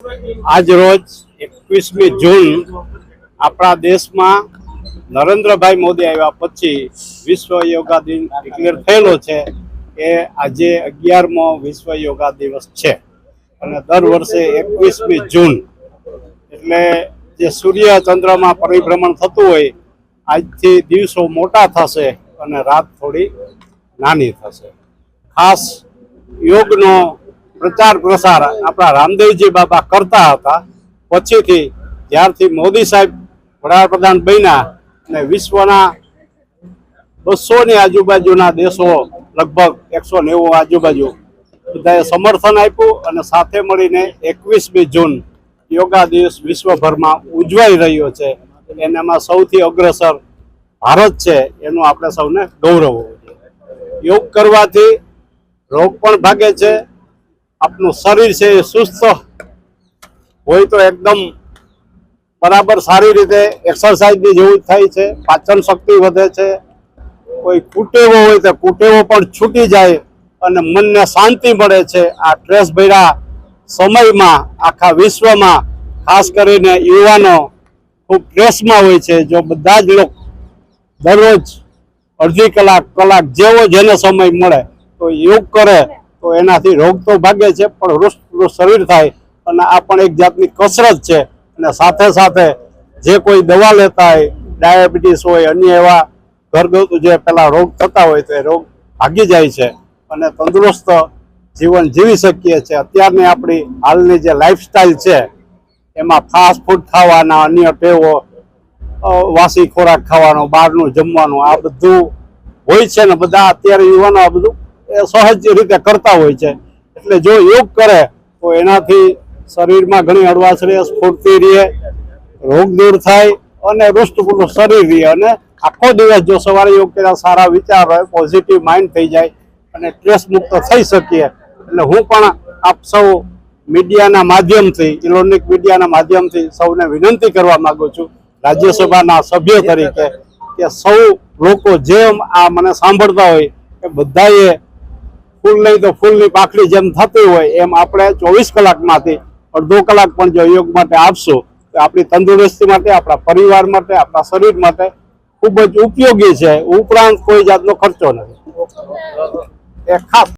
આજ રોજ 21મી જૂન આપણા દેશમાં નરેન્દ્રભાઈ મોદી આવ્યા પછી વિશ્વ યોગા દિન ડિક્લેર થયેલો છે. એ આજે 11મો વિશ્વ યોગા દિવસ છે અને દર વર્ષે 21મી જૂન એટલે જે સૂર્ય ચંદ્રમાં પરિભ્રમણ થતું હોય આજથી દિવસો મોટા થશે અને રાત થોડી નાની થશે. ખાસ યોગનો પ્રચાર પ્રસાર આપણા રામદેવજી બાબા કરતા હતા. પછીથી જ્યારથી મોદી સાહેબ વડાપ્રધાન બન્યા અને વિશ્વના 200ની આજુબાજુના દેશો લગભગ 190 આજુબાજુ બધાએ સમર્થન આપ્યું અને સાથે મળીને 21મી જૂન યોગા દિવસ વિશ્વભરમાં ઉજવાઈ રહ્યો છે. એનામાં સૌથી અગ્રસર ભારત છે, એનું આપણે સૌને ગૌરવ હોવું જોઈએ. યોગ કરવાથી રોગ પણ ભાગે છે. આપનું શરીર છે એ સુસ્ત હોય તો એકદમ બરાબર સારી રીતે એક્સરસાઇઝની જેવું થાય છે. પાચન શક્તિ વધે છે. કોઈ કુટેવો હોય તો કુટેવો પણ છૂટી જાય અને મનને શાંતિ મળે છે. આ સ્ટ્રેસ ભર્યા સમયમાં આખા વિશ્વમાં ખાસ કરીને યુવાનો ખૂબ સ્ટ્રેસમાં હોય છે. જો બધા જ લોકો દરરોજ અડધી કલાક જેવો જેને સમય મળે તો યોગ કરે તો એનાથી રોગ તો ભાગે છે પણ રૂષ્ટ શરીર થાય અને આ પણ એક જાતની કસરત છે. અને સાથે સાથે જે કોઈ દવા લેતા હોય, ડાયાબિટીસ હોય, અન્ય એવા ઘરગથ્થુ જે પેલા રોગ થતા હોય તો એ રોગ ભાગી જાય છે અને તંદુરસ્ત જીવન જીવી શકીએ છીએ. અત્યારની આપણી હાલની જે લાઈફસ્ટાઈલ છે એમાં ફાસ્ટ ફૂડ ખાવાના, અન્ય ટેવો, વાસી ખોરાક ખાવાનો, બહારનું જમવાનું, આ બધું હોય છે ને બધા અત્યારે યુવાનો આ બધું એ સહજ રીતે કરતા હોય છે. એટલે જો યોગ કરે તો એનાથી શરીરમાં ઘણી હળવાશ રહે, સ્ફૂર્તિ રહે, રોગ દૂર થાય અને રૂષ્ટપુષ્ટ શરીર રહે. અને આખો દિવસ જો સવારે યોગ કર્યા સારા વિચાર હોય, પોઝિટિવ માઇન્ડ થઈ જાય અને સ્ટ્રેસ મુક્ત થઈ શકીએ. એટલે હું પણ આપ સૌ મીડિયાના માધ્યમથી, ઇલેક્ટ્રોનિક મીડિયાના માધ્યમથી સૌને વિનંતી કરવા માંગુ છું, રાજ્યસભાના સભ્ય તરીકે, કે સૌ લોકો જેમ આ મને સાંભળતા હોય એ બધાએ ફૂલ નહીં તો ફૂલની પાખડી જેમ થતી હોય એમ આપણે 24 કલાકમાંથી અડધો કલાક પણ જો યોગ માટે આપશું તો આપણી તંદુરસ્તી માટે, આપણા પરિવાર માટે, આપણા શરીર માટે ખૂબ જ ઉપયોગી છે. ઉપરાંત કોઈ જાતનો ખર્ચો નથી. એ ખાસ